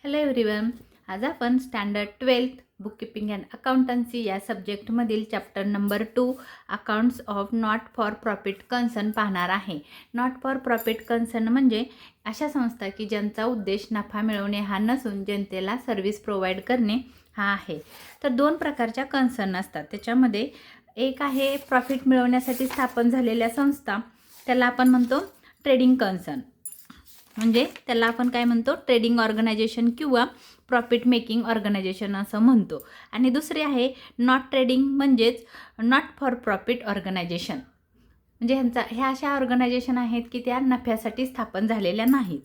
Hello everyone. आज आपण standard 12th bookkeeping and accountancy या सब्जेक्टमधील chapter number 2 accounts of not for profit concern पाहणार आहे. नॉट फॉर प्रॉफिट कन्सर्न म्हणजे अशा संस्था की ज्यांचा उद्देश नफा मिळवणे हा नसून जनतेला सर्व्हिस प्रोव्हाइड करणे हा आहे. तर दोन प्रकारच्या कन्सर्न असतात. त्याच्यामध्ये एक आहे प्रॉफिट मिळवण्यासाठी स्थापन झालेल्या संस्था, त्याला आपण म्हणतो ट्रेडिंग कन्सर्न. म्हणजे त्याला आपण काय म्हणतो, ट्रेडिंग ऑर्गनायझेशन किंवा प्रॉफिट मेकिंग ऑर्गनायझेशन असं म्हणतो. आणि दुसरे आहे नॉट ट्रेडिंग म्हणजेच नॉट फॉर प्रॉफिट ऑर्गनायझेशन. म्हणजे ह्या अशा ऑर्गनायझेशन आहेत की त्या नफ्यासाठी स्थापन झालेल्या नाहीत.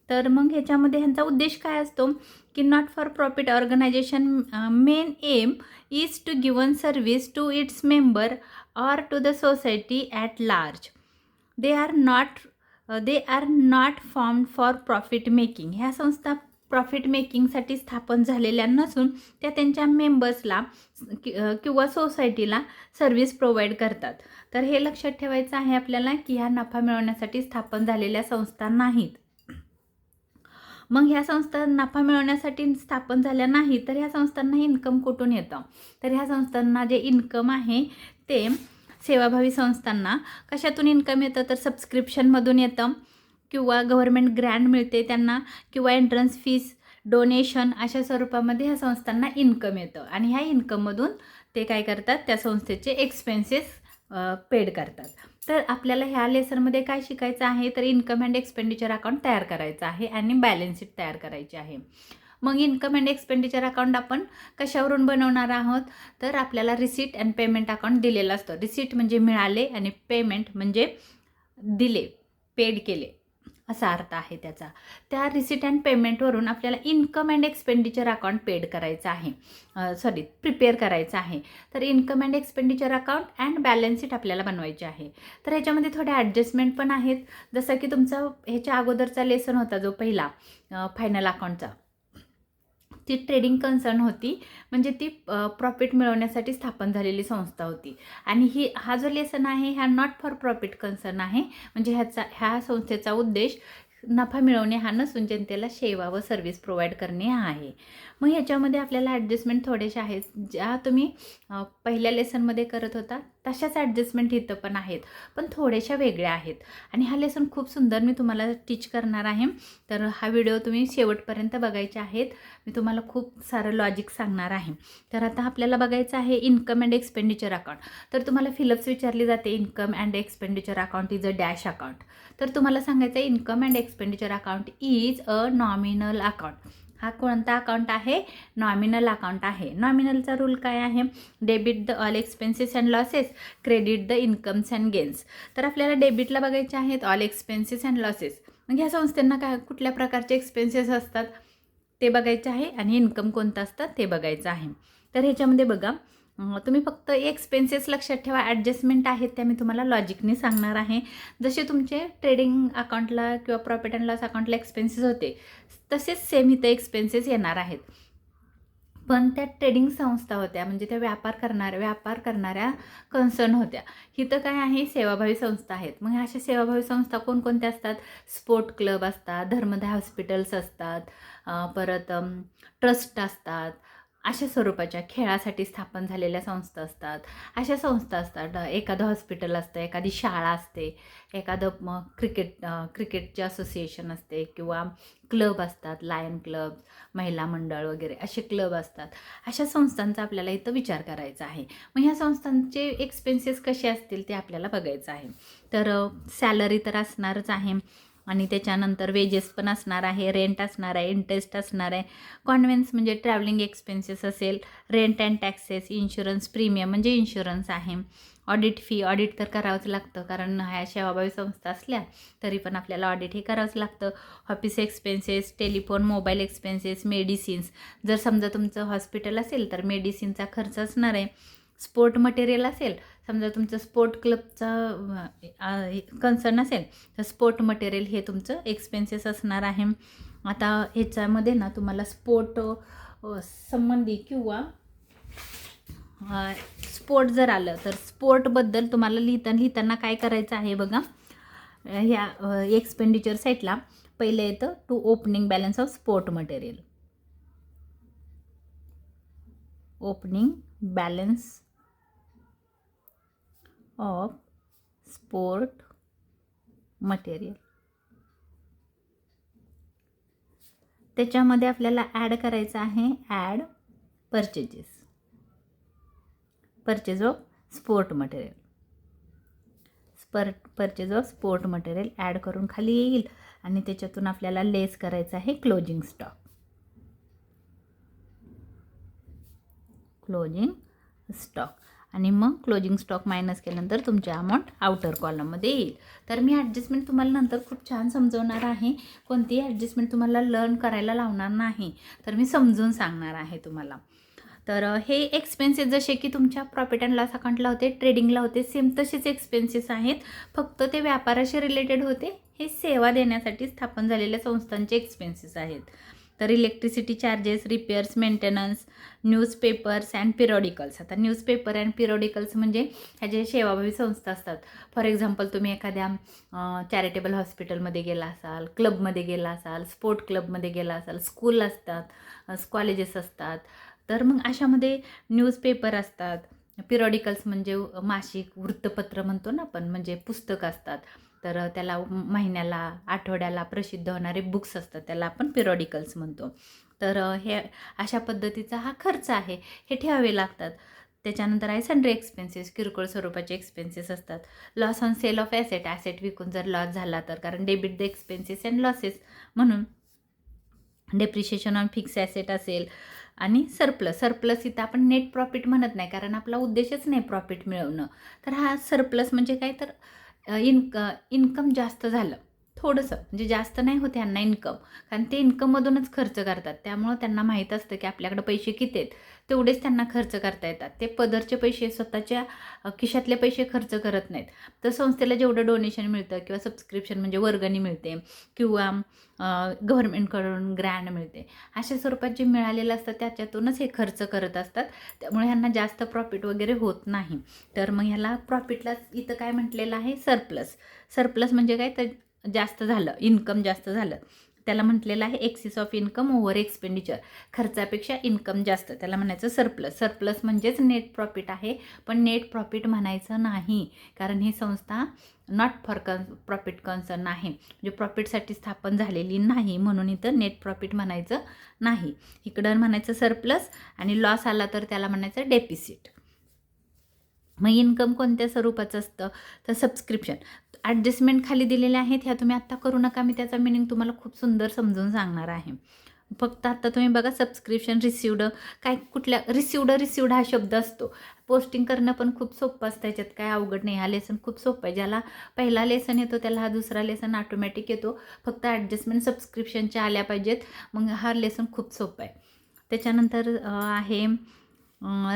तर मग ह्याच्यामध्ये ह्यांचा उद्देश काय असतो की not for profit organisation main aim is to given service to its member or to the society at large. They are not formed for profit making. ह्या संस्था प्रॉफिट मेकिंगसाठी स्थापन झालेल्या नसून त्या त्यांच्या मेंबर्सला किंवा सोसायटीला सर्व्हिस प्रोव्हाइड करतात. तर हे लक्षात ठेवायचं आहे आपल्याला की ह्या नफा मिळवण्यासाठी स्थापन झालेल्या संस्था नाहीत. मग ह्या संस्था नफा मिळवण्यासाठी स्थापन झाल्या नाही तर ह्या संस्थांना इन्कम कुठून येतं? तर ह्या संस्थांना जे इन्कम आहे ते सेवाभावी संस्थांना कशातून इन्कम येतं? तर सबस्क्रिप्शनमधून येतं किंवा गव्हर्मेंट ग्रँट मिळते त्यांना किंवा एंट्रन्स फीस, डोनेशन अशा स्वरूपामध्ये ह्या संस्थांना इन्कम येतं. आणि ह्या इन्कममधून ते काय करतात, त्या संस्थेचे एक्सपेन्सेस पेड करतात. तर आपल्याला ह्या लेसनमध्ये काय शिकायचं आहे, तर इन्कम अँड एक्सपेंडिचर अकाउंट तयार करायचं आहे आणि बॅलन्स शीट तयार करायची आहे. मग इन्कम अँड एक्सपेंडिचर अकाउंट आपण कशावरून बनवणार आहोत, तर आपल्याला रिसीट अँड पेमेंट अकाउंट दिलेला असतो. रिसीट म्हणजे मिळाले आणि पेमेंट म्हणजे दिले, पेड केले असा अर्थ आहे त्याचा. त्या रिसीट अँड पेमेंटवरून आपल्याला income and expenditure account paid करायचं आहे, प्रिपेअर करायचं आहे. तर income and expenditure account and balance sheet आपल्याला बनवायची आहे. तर ह्याच्यामध्ये थोड्या ॲडजस्टमेंट पण आहेत. जसं की तुमचा ह्याच्या अगोदरचा लेसन होता जो पहिला फायनल अकाउंटचा, ती ट्रेडिंग कन्सर्न होती. म्हणजे ती प्रॉफिट मिळवण्यासाठी स्थापन झालेली संस्था होती. आणि हा जो लेसन आहे ह्या नॉट फॉर प्रॉफिट कन्सर्न आहे. म्हणजे ह्या संस्थेचा उद्देश नफा मिळवणे हा नसून जनतेला सेवा व सर्व्हिस प्रोव्हाइड करणे हा आहे. मग ह्याच्यामध्ये आपल्याला ॲडजस्टमेंट थोडेशा आहेत. ज्या तुम्ही पहिल्या लेसनमध्ये करत होता तशाच ॲडजस्टमेंट इथं पण आहेत, पण थोड्याशा वेगळ्या आहेत. आणि हा लेसन खूप सुंदर मी तुम्हाला टीच करणार आहे. तर हा व्हिडिओ तुम्ही शेवटपर्यंत बघायचे आहेत. मी तुम्हाला खूप सारं लॉजिक सांगणार आहे. तर आता आपल्याला बघायचं आहे इन्कम अँड एक्सपेंडिचर अकाउंट. तर तुम्हाला फिलअप्स विचारली जाते, income and expenditure account is a dash account. तर तुम्हाला सांगायचं income and expenditure account is a nominal account. हा कोणता अकाउंट आहे? नॉमिनल अकाउंट आहे. नॉमिनलचा रूल काय आहे? Debit the all expenses and losses, credit the incomes and gains. तर आपल्याला डेबिटला बघायचे आहेत ऑल एक्सपेन्सेस अँड लॉसेस. मग ह्या संस्थांना काय कुठल्या प्रकारचे एक्सपेन्सेस असतात ते बघायचे आहे आणि इन्कम कोणतं असतं ते बघायचं आहे. तर ह्याच्यामध्ये बघा, तुम्ही फक्त एक्सपेन्सेस लक्षात ठेवा. ॲडजस्टमेंट आहेत त्या मी तुम्हाला लॉजिकने सांगणार आहे. जसे तुमचे ट्रेडिंग अकाउंटला किंवा प्रॉफिट अँड लॉस अकाउंटला एक्सपेन्सेस होते तसेच सेम इथं एक्सपेन्सेस येणार आहेत. पण त्या ट्रेडिंग संस्था होत्या, म्हणजे त्या व्यापार करणाऱ्या कन्सर्न होत्या. इथं काय आहे? सेवाभावी संस्था आहेत. मग अशा सेवाभावी संस्था कोणकोणत्या असतात? स्पोर्ट क्लब असतात, धर्मदाय हॉस्पिटल्स असतात, परत ट्रस्ट असतात. अशा स्वरूपाच्या खेळासाठी स्थापन झालेल्या संस्था असतात. अशा संस्था असतात. एखादं हॉस्पिटल असतं, एखादी शाळा असते, एखादं क्रिकेटचे असोसिएशन असते किंवा क्लब असतात, लायन क्लब, महिला मंडळ वगैरे असे क्लब असतात. अशा संस्थांचा आपल्याला इथं विचार करायचा आहे. मग ह्या संस्थांचे एक्सपेन्सेस कसे असतील ते आपल्याला बघायचं आहे. तर सॅलरी तर असणारच आहे आणि त्याच्यानंतर वेजेस पण असणार आहे, रेंट असणार आहे, इंटरेस्ट असणार आहे, कॉन्व्हेन्स म्हणजे ट्रॅव्हलिंग एक्सपेन्सेस असेल, rent and taxes, insurance premium म्हणजे इन्शुरन्स आहे, ऑडिट फी, ऑडिट तर करावंच लागतं कारण ह्या सेवाभावी संस्था असल्या तरी पण आपल्याला ऑडिट हे करावंच लागतं. Office expenses, telephone, mobile expenses, medicines. जर समजा तुमचं हॉस्पिटल असेल तर मेडिसिनचा खर्च असणार आहे. स्पोर्ट मटेरियल असेल, समजा तुमचं स्पोर्ट क्लबचा कन्सर्न असेल तर स्पोर्ट मटेरियल हे तुमचं एक्सपेन्सेस असणार आहे. आता ह्याच्यामध्ये ना तुम्हाला स्पोर्ट संबंधी किंवा स्पोर्ट जर आलं तर स्पोर्टबद्दल तुम्हाला लिहिताना काय करायचं आहे बघा. ह्या एक्सपेंडिचर साईटला पहिलं येतं to opening balance of sport material. Opening balance of sport material. त्याच्यामध्ये आपल्याला ॲड करायचं आहे add purchase of sport material. Purchase of sport material add करून खाली येईल आणि त्याच्यातून आपल्याला लेस करायचं आहे क्लोजिंग स्टॉक आणि मग क्लोजिंग स्टॉक मायनस केल्यानंतर तुमची अमाऊंट आउटर कॉलममध्ये येईल. तर मी ॲडजस्टमेंट तुम्हाला नंतर खूप छान समजवणार आहे. कोणतीही ॲडजस्टमेंट तुम्हाला लर्न करायला लावणार नाही, तर मी समजून सांगणार आहे तुम्हाला. तर हे एक्सपेन्सेस जसे की तुमच्या प्रॉफिट अँड लॉस अकाउंटला होते, ट्रेडिंगला होते, सेम तसेच एक्सपेन्सेस आहेत. फक्त ते व्यापाराशी रिलेटेड होते. हे सेवा देण्यासाठी स्थापन झालेल्या संस्थांचे एक्सपेन्सेस आहेत. तर electricity charges, repairs, maintenance, newspapers and periodicals. आता न्यूजपेपर अँड पिरियॉडिकल्स म्हणजे ह्या जे सेवाभावी संस्था असतात. फॉर एक्झाम्पल तुम्ही एखाद्या चॅरिटेबल हॉस्पिटलमध्ये गेला असाल, क्लबमध्ये गेला असाल, स्पोर्ट क्लबमध्ये गेला असाल, स्कूल असतात, कॉलेजेस असतात, तर मग अशामध्ये न्यूजपेपर असतात. पिरियॉडिकल्स म्हणजे मासिक वृत्तपत्र म्हणतो ना आपण, म्हणजे पुस्तक असतात. तर त्याला महिन्याला, आठवड्याला प्रसिद्ध होणारे बुक्स असतात, त्याला आपण पिरियॉडिकल्स म्हणतो. तर हे अशा पद्धतीचा हा खर्च आहे, हे ठेवावे लागतात. त्याच्यानंतर आहे सन्ड्री एक्सपेन्सेस, किरकोळ स्वरूपाचे एक्सपेन्सेस असतात. Loss on sale of asset विकून जर लॉस झाला तर, कारण debit the expenses and losses म्हणून. डेप्रिशिएशन ऑन फिक्स ॲसेट असेल आणि सरप्लस इथं आपण नेट प्रॉफिट म्हणत नाही, कारण आपला उद्देशच नाही प्रॉफिट मिळवणं. तर हा सरप्लस म्हणजे काय, तर इन्कम जास्त झालं थोडंसं, म्हणजे जास्त नाही होते यांना इन्कम, कारण ते इन्कममधूनच खर्च करतात. त्यामुळं त्यांना माहीत असतं की आपल्याकडे पैसे किती आहेत, तेवढेच त्यांना खर्च करता येतात. ते पदरचे पैसे, स्वतःच्या खिशातले पैसे खर्च करत नाहीत. तर संस्थेला जेवढं डोनेशन मिळतं किंवा सबस्क्रिप्शन म्हणजे वर्गणी मिळते किंवा गव्हर्नमेंटकडून ग्रँड मिळते, अशा स्वरूपात जे मिळालेलं असतं त्याच्यातूनच हे खर्च करत असतात. त्यामुळे ह्यांना जास्त प्रॉफिट वगैरे होत नाही. तर मग ह्याला प्रॉफिटला इथं काय म्हटलेलं आहे, सरप्लस म्हणजे काय, तर जास्त झालं, इन्कम जास्त झालं, त्याला म्हटलेलं आहे excess of income over expenditure. खर्चापेक्षा इन्कम जास्त, त्याला म्हणायचं सरप्लस म्हणजेच नेट प्रॉफिट आहे. पण नेट प्रॉफिट म्हणायचं नाही, कारण ही संस्था नॉट फॉर प्रॉफिट कन्सर्न आहे, म्हणजे प्रॉफिटसाठी स्थापन झालेली नाही, म्हणून इथं नेट प्रॉफिट म्हणायचं नाही. इकडं म्हणायचं सरप्लस, आणि लॉस आला तर त्याला म्हणायचं डेपिसिट. मग इन्कम कोणत्या स्वरूपाचं असतं, तर सबस्क्रिप्शन. ॲडजस्टमेंट खाली दिलेले आहेत, ह्या तुम्ही आत्ता करू नका, मी त्याचा मिनिंग तुम्हाला खूप सुंदर समजून सांगणार आहे. फक्त आत्ता तुम्ही बघा, सबस्क्रिप्शन रिसिवड, काय कुठल्या रिसिवड हा शब्द असतो. पोस्टिंग करणं पण खूप सोपं असतं, त्याच्यात काय अवघड नाही. हा लेसन खूप सोपं आहे. ज्याला पहिला लेसन येतो त्याला हा दुसरा लेसन ऑटोमॅटिक येतो. फक्त ॲडजस्टमेंट सबस्क्रिप्शनच्या आल्या पाहिजेत, मग हा लेसन खूप सोपं आहे. त्याच्यानंतर आहे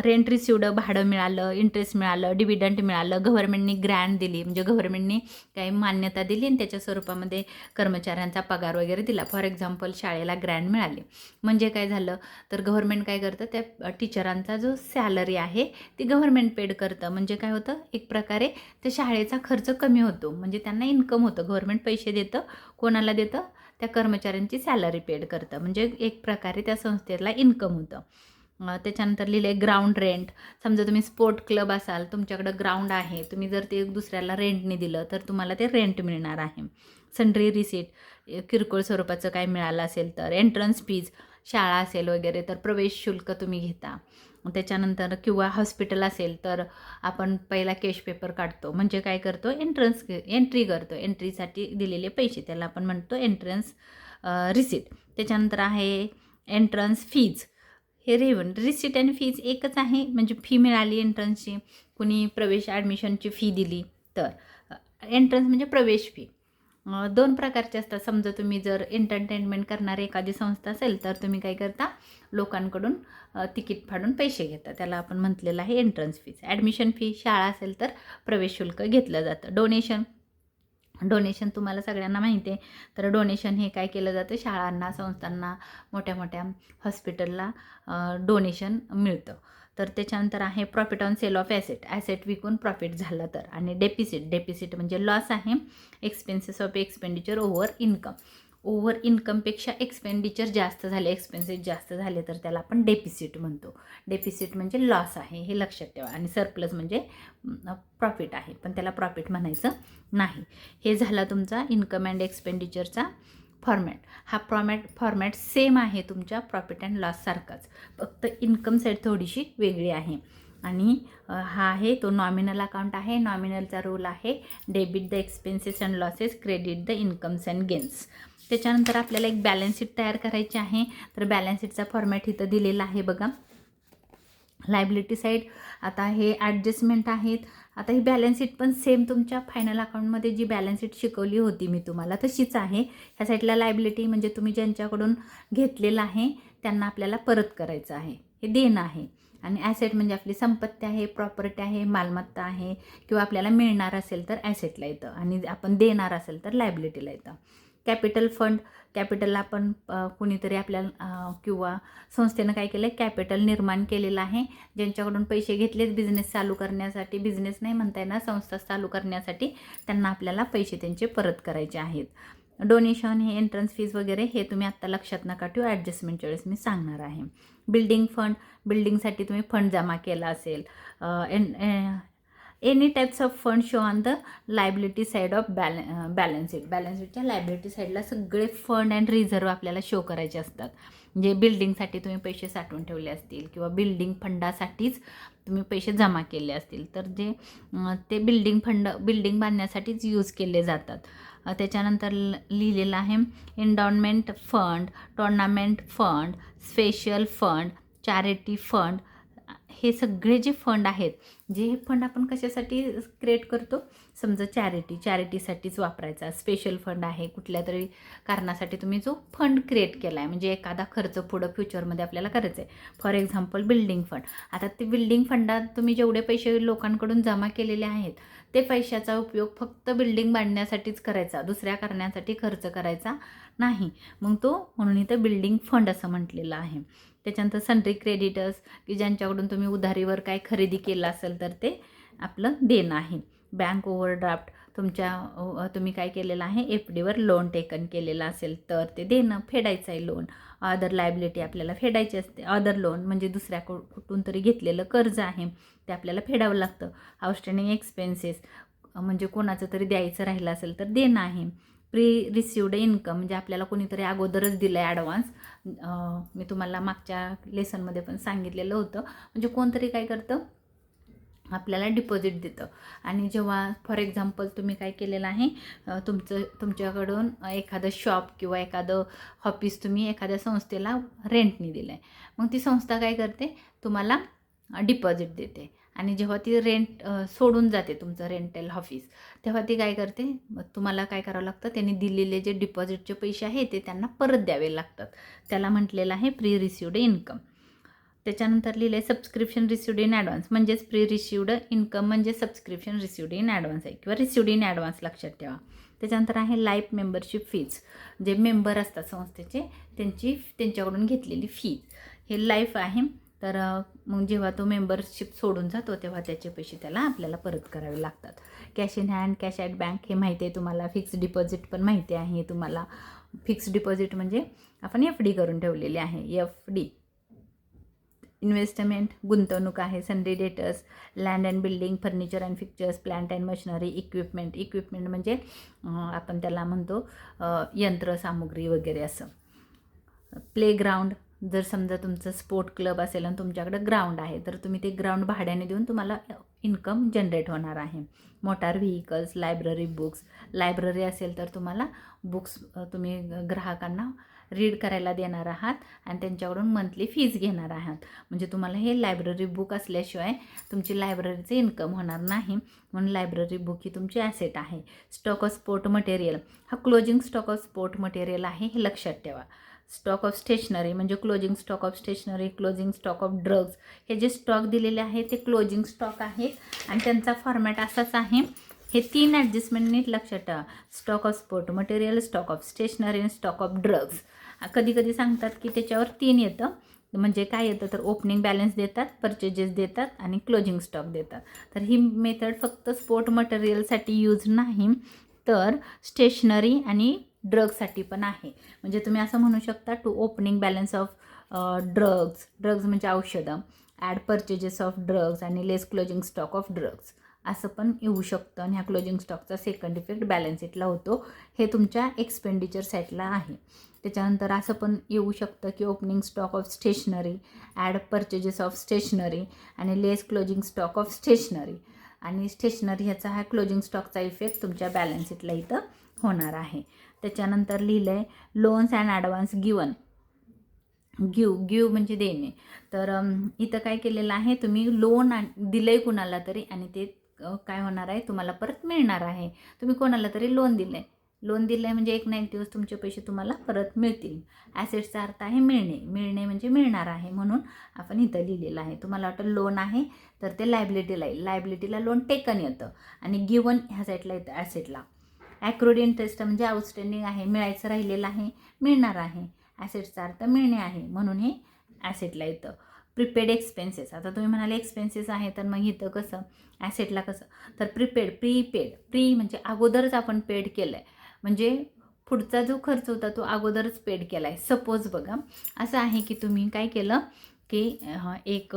रेंट रिसिवड, भाडं मिळालं, इंटरेस्ट मिळालं, डिव्हिडंड मिळालं, गव्हर्नमेंटनी ग्रँट दिली, म्हणजे गव्हर्नमेंटनी काही मान्यता दिली आणि त्याच्या स्वरूपामध्ये कर्मचाऱ्यांचा पगार वगैरे दिला. फॉर एक्झाम्पल शाळेला ग्रँट मिळाले, म्हणजे काय झालं, तर गव्हर्नमेंट काय करतं, त्या टीचरांचा जो सॅलरी आहे ती गव्हर्नमेंट पेड करतं. म्हणजे काय होतं, एक प्रकारे त्या शाळेचा खर्च कमी होतो, म्हणजे त्यांना इन्कम होतं. गव्हर्नमेंट पैसे देतं, कोणाला देतं, त्या कर्मचाऱ्यांची सॅलरी पेड करतं, म्हणजे एक प्रकारे त्या संस्थेला इन्कम होतं. त्याच्यानंतर लिहिले ग्राउंड रेंट. समजा तुम्ही स्पोर्ट क्लब असाल, तुमच्याकडं ग्राउंड आहे, तुम्ही जर ते दुसऱ्याला रेंटने दिलं तर तुम्हाला ते रेंट मिळणार आहे. सन्ड्री रिसीट, किरकोळ स्वरूपाचं काय मिळालं असेल तर. एंट्रन्स फीज, शाळा असेल वगैरे तर प्रवेश शुल्क तुम्ही घेता. त्याच्यानंतर किंवा हॉस्पिटल असेल तर आपण पहिला कॅश पेपर काढतो, म्हणजे काय करतो, एंट्री करतो, एंट्रीसाठी दिलेले पैसे, त्याला आपण म्हणतो एंट्रन्स रिसीट. त्याच्यानंतर आहे एंट्रन्स फीज. हे रिसीट आणि फीज एकच आहे, म्हणजे फी मिळाली एंट्रन्सची, कुणी प्रवेश ॲडमिशनची फी दिली तर. एंट्रन्स म्हणजे प्रवेश फी. दोन प्रकारचे असतात. समजा तुम्ही जर एंटरटेनमेंट करणारी एखादी संस्था असेल तर तुम्ही काय करता, लोकांकडून तिकीट फाडून पैसे घेता, त्याला आपण म्हटलेलं आहे एंट्रन्स फीज. ॲडमिशन फी, शाळा असेल तर प्रवेश शुल्क घेतलं जातं. डोनेशन तुम्हाला सगळ्यांना माहिती आहे. तर डोनेशन हे काय केलं जातं, शाळांना, संस्थांना, मोठ्या मोठ्या हॉस्पिटलला डोनेशन मिळतं. तर त्याच्यानंतर आहे profit on sale of asset विकून प्रॉफिट झालं तर. आणि डेपिसिट म्हणजे लॉस आहे, expenses of expenditure over income. Over इन्कमपेक्षा एक्सपेंडिचर जास्त झाले, एक्सपेन्सेस जास्त झाले तर त्याला आपण डेफिसिट म्हणतो. डेफिसिट म्हणजे लॉस आहे, हे लक्षात ठेवा. आणि सरप्लस म्हणजे प्रॉफिट आहे, पण त्याला प्रॉफिट म्हणायचं नाही. हे झाला तुमचा इन्कम अँड एक्सपेंडिचरचा फॉर्मॅट. हा फॉर्मॅट सेम आहे तुमच्या प्रॉफिट अँड लॉस सारखाच, फक्त इन्कम साईड थोडीशी वेगळी आहे. आणि हा आहे तो नॉमिनल अकाउंट आहे. नॉमिनलचा रूल आहे debit the expenses and losses, credit the incomes and gains. त्याच्यानंतर आपल्याला एक बॅलन्स शीट तयार करायची आहे. तर बॅलन्स शीटचा फॉर्मॅट इथं दिलेला आहे बघा. लायबिलिटी साईड, आता हे ॲडजस्टमेंट आहेत. आता ही बॅलन्स शीट पण सेम तुमच्या फायनल अकाउंटमध्ये जी बॅलन्स शीट शिकवली होती मी तुम्हाला तशीच आहे. ह्या साईडला लायबिलिटी म्हणजे तुम्ही ज्यांच्याकडून घेतलेलं आहे त्यांना आपल्याला परत करायचं आहे, हे देणं आहे. आणि ॲसेट म्हणजे आपली संपत्ती आहे, प्रॉपर्टी आहे, मालमत्ता आहे, किंवा आपल्याला मिळणार असेल तर ॲसेटला येतं आणि आपण देणार असेल तर लायबिलिटीला येतं. कॅपिटल फंड, कॅपिटलला आपण कुणीतरी आपल्याला किंवा संस्थेनं काय केलं आहे, कॅपिटल निर्माण केलेलं आहे. ज्यांच्याकडून पैसे घेतलेत बिझनेस चालू करण्यासाठी, बिझनेस नाही म्हणता येणार, संस्था चालू करण्यासाठी, त्यांना आपल्याला पैसे त्यांचे परत करायचे आहेत. डोनेशन, हे एंट्रन्स फीज वगैरे हे तुम्ही आत्ता लक्षात नका ठेवू, ॲडजस्टमेंटच्या वेळेस मी सांगणार आहे. बिल्डिंग फंड, बिल्डिंगसाठी तुम्ही फंड जमा केला असेल. Any types of fund show on the liability side of balance sheet. Balance शीटच्या लायबिलिटी साईडला सगळे फंड अँड रिझर्व आपल्याला शो करायचे असतात. म्हणजे बिल्डिंगसाठी तुम्ही पैसे साठवून ठेवले असतील किंवा बिल्डिंग फंडासाठीच तुम्ही पैसे जमा केले असतील तर ते बिल्डिंग फंड बिल्डिंग बांधण्यासाठीच यूज केले जातात. त्याच्यानंतर लिहिलेलं आहे endowment fund, tournament fund, special fund, charity fund. हे सगळे जे फंड आहेत, जे हे फंड आपण कशासाठी क्रिएट करतो, समजा चॅरिटीसाठीच वापरायचा. स्पेशल फंड आहे, कुठल्या तरी कारणासाठी तुम्ही जो फंड क्रिएट केला आहे, म्हणजे एखादा खर्च पुढं फ्युचरमध्ये आपल्याला करायचा आहे. For example building fund. आता ते बिल्डिंग फंडात तुम्ही जेवढे पैसे लोकांकडून जमा केलेले आहेत ते पैशाचा उपयोग फक्त बिल्डिंग बांधण्यासाठीच करायचा, दुसऱ्या कारणासाठी खर्च करायचा नाही. मग तो म्हणून इथं बिल्डिंग फंड असं म्हटलेलं आहे. त्याच्यानंतर सन्ड्री क्रेडिटर्स, की ज्यांच्याकडून तुम्ही उधारीवर काय खरेदी केलं असेल तर ते आपलं देणं आहे. बँक ओव्हरड्राफ्ट, तुम्ही काय केलेलं आहे, FDवर लोन टेकन केलेलं असेल तर ते देणं, फेडायचं आहे लोन. अदर लायबिलिटी आपल्याला फेडायची असते. अदर लोन म्हणजे दुसऱ्या कुठून तरी घेतलेलं कर्ज आहे, ते आपल्याला फेडावं लागतं. आउटस्टँडिंग एक्सपेन्सेस म्हणजे कोणाचं तरी द्यायचं राहिलं असेल तर देणं आहे. प्री रिसिवड इन्कम म्हणजे आपल्याला कोणीतरी अगोदरच दिलं आहे ॲडव्हान्स. मी तुम्हाला मागच्या लेसनमध्ये पण सांगितलेलं होतं. म्हणजे कोणतरी काय करतं, आपल्याला डिपॉझिट देतं. आणि जेव्हा फॉर एक्झाम्पल तुम्ही काय केलेलं आहे, तुमच्याकडून एखादं शॉप किंवा एखादं ऑफिस तुम्ही एखाद्या संस्थेला रेंटनी दिलं आहे, मग ती संस्था काय करते, तुम्हाला डिपॉझिट देते. आणि जेव्हा ती रेंट सोडून जाते तुमचं रेंटल ऑफिस, तेव्हा ती काय करते, तुम्हाला काय करावं लागतं, त्यांनी दिलेले जे डिपॉझिटचे पैसे आहेत ते त्यांना परत द्यावे लागतात. त्याला म्हटलेलं आहे प्री रिसिवड इन्कम. त्याच्यानंतर लिहिलं आहे सबस्क्रिप्शन रिसिवड इन ॲडव्हान्स, म्हणजेच प्री रिसिवड इन्कम म्हणजे सबस्क्रिप्शन रिसिवड इन ॲडव्हान्स आहे, किंवा रिसिवड इन ॲडव्हान्स लक्षात ठेवा. त्याच्यानंतर आहे लाईफ मेंबरशिप फीज, जे मेंबर असतात संस्थेचे त्यांच्याकडून घेतलेली फीज, हे लाईफ आहे. तर मग जेव्हा तो मेंबरशिप सोडून जातो तेव्हा त्याचे पैसे आपल्याला परत करावे लागतात. Cash in hand, cash at bank हे माहिती आहे तुम्हाला. फिक्स्ड डिपॉझिट पण माहिती आहे तुम्हाला. फिक्स्ड डिपॉझिट म्हणजे आपण FD करून ठेवलेली आहे, FD. इन्व्हेस्टमेंट गुंतवणूक आहे. Sundry debtors, land and building, furniture and fixtures, plant and machinery, equipment म्हणजे आपण त्याला म्हणतो यंत्रसामुग्री वगैरे असं. प्लेग्राऊंड, जर समजा तुमचं स्पोर्ट क्लब असेल आणि तुमच्याकडं ग्राउंड आहे तर तुम्ही ते ग्राउंड भाड्याने देऊन तुम्हाला इन्कम जनरेट होणार आहे. Motor vehicles, library books, library असेल तर तुम्हाला बुक्स तुम्ही ग्राहकांना रीड करायला देणार आहात आणि त्यांच्याकडून मंथली फीज घेणार आहात. म्हणजे तुम्हाला हे लायब्ररी बुक असल्याशिवाय तुमची लायब्ररीचे इन्कम होणार नाही, म्हणून लायब्ररी बुक ही तुमची ॲसेट आहे. स्टॉक ऑफ स्पोर्ट मटेरियल, हा closing stock of sport material आहे, हे लक्षात ठेवा. स्टॉक ऑफ स्टेशनरी म्हणजे closing stock of stationery, closing stock of drugs, हे जे स्टॉक दिलेले आहे ते क्लोजिंग स्टॉक आहेत आणि त्यांचा फॉर्मॅट असाच आहे. हे 3 ॲडजस्टमेंट नीट लक्षात ठेवा. Stock of sport material, stock of stationery आणि स्टॉक ऑफ ड्रग्ज. कधी कधी सांगतात की त्याच्यावर 3 येतं, म्हणजे काय येतं तर ओपनिंग बॅलन्स देतात, परचेजेस देतात आणि क्लोजिंग स्टॉक देतात. तर ही मेथड फक्त स्पोर्ट मटेरियलसाठी यूज नाही तर स्टेशनरी आणि ड्रग्ससाठी पण आहे. म्हणजे तुम्ही असं म्हणू शकता to opening balance of drugs म्हणजे औषधं, ॲड परचेजेस ऑफ ड्रग्ज आणि less closing stock of drugs असं पण येऊ शकतं. आणि ह्या क्लोजिंग स्टॉकचा सेकंड इफेक्ट बॅलन्स शीटला होतो. हे तुमच्या एक्सपेंडिचर साईडला आहे. त्याच्यानंतर असं पण येऊ शकतं की opening stock of stationery, add purchases of stationery आणि less closing stock of stationery. आणि स्टेशनरी ह्याचा हा क्लोजिंग स्टॉकचा इफेक्ट तुमच्या बॅलन्स शीटला इथं होणार आहे. त्याच्यानंतर लिहिलं आहे loans and advance given. Give म्हणजे देणे. तर इथं काय केलेलं आहे, तुम्ही लोन दिलं आहे कुणाला तरी आणि ते काय होणार आहे, तुम्हाला परत मिळणार आहे. तुम्ही कोणाला तरी लोन दिलं आहे म्हणजे एक ना एक दिवस तुमचे पैसे तुम्हाला परत मिळतील. ॲसेट्सचा अर्थ आहे मिळणे म्हणजे मिळणार आहे, म्हणून आपण इथं लिहिलेलं आहे. तुम्हाला वाटतं लोन आहे तर ते लायबिलिटीला येईल. लायबिलिटीला लोन टेकन येतं आणि गिवन ह्या साईडला येतं ॲसेटला. ॲक्रुड इंटरेस्ट म्हणजे आउटस्टँडिंग आहे, मिळायचं राहिलेलं आहे, मिळणार आहे. ॲसेटचा अर्थ मिळणे आहे, म्हणून हे ॲसेटला येतं. Prepaid expenses. आता तुम्ही म्हणाले एक्सपेन्सेस आहे तर मग इथं कसं ॲसेटला कसं, तर प्री म्हणजे अगोदरच आपण पेड केलं आहे, म्हणजे पुढचा जो खर्च होता तो अगोदरच पेड केला आहे. सपोज बघा असं आहे की तुम्ही काय केलं की एक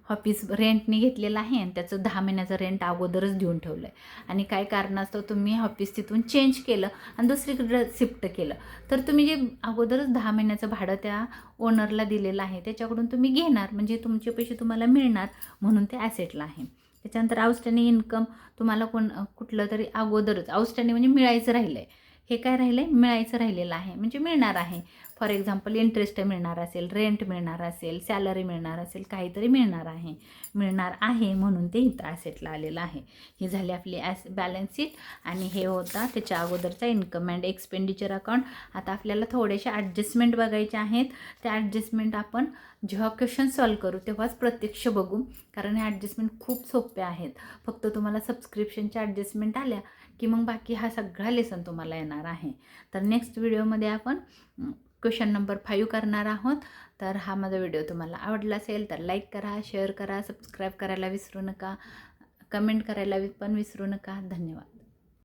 ऑफिस रेंटने घेतलेलं आहे आणि त्याचं 10 महिन्याचं रेंट अगोदरच देऊन ठेवलं आहे आणि काय कारणास्तव तुम्ही ऑफिस तिथून चेंज केलं आणि दुसरीकडे शिफ्ट केलं, तर तुम्ही जे अगोदरच 10 महिन्याचं भाडं त्या ओनरला दिलेलं आहे त्याच्याकडून तुम्ही घेणार, म्हणजे तुमचे पैसे तुम्हाला मिळणार, म्हणून ते ॲसेटला आहे. त्याच्यानंतर आउटस्टँडिंग इन्कम तुम्हाला कुठलं तरी अगोदरच आउटस्टँडिंग म्हणजे मिळायचं राहिलं आहे. हे काय राहिलं आहे, मिळायचं राहिलेलं आहे म्हणजे मिळणार आहे. फॉर एक्झाम्पल इंटरेस्ट मिळणार असेल, रेंट मिळणार असेल, सॅलरी मिळणार असेल, काहीतरी मिळणार आहे म्हणून ते इथं ॲसेटला आलेलं आहे. ही झाली आपली बॅलन्स शीट आणि हे होता त्याच्या अगोदरचा इन्कम अँड एक्सपेंडिचर अकाउंट. आता आपल्याला थोडेसे ॲडजस्टमेंट बघायचे आहेत. त्या ॲडजस्टमेंट आपण जेव्हा क्वेश्चन सॉल्व करू तेव्हाच प्रत्यक्ष बघू, कारण हे ॲडजस्टमेंट खूप सोपे आहेत. फक्त तुम्हाला सबस्क्रिप्शनच्या ॲडजस्टमेंट आल्या की मग बाकी हा सगळा लेसन तुम्हाला येणार आहे. तर नेक्स्ट व्हिडिओमध्ये आपण क्वेश्चन नंबर 5 करणार आहोत. तर हा माझा व्हिडिओ तुम्हाला आवडला असेल तर लाईक करा, शेअर करा, सबस्क्राईब करायला विसरू नका, कमेंट करायला पण विसरू नका. धन्यवाद.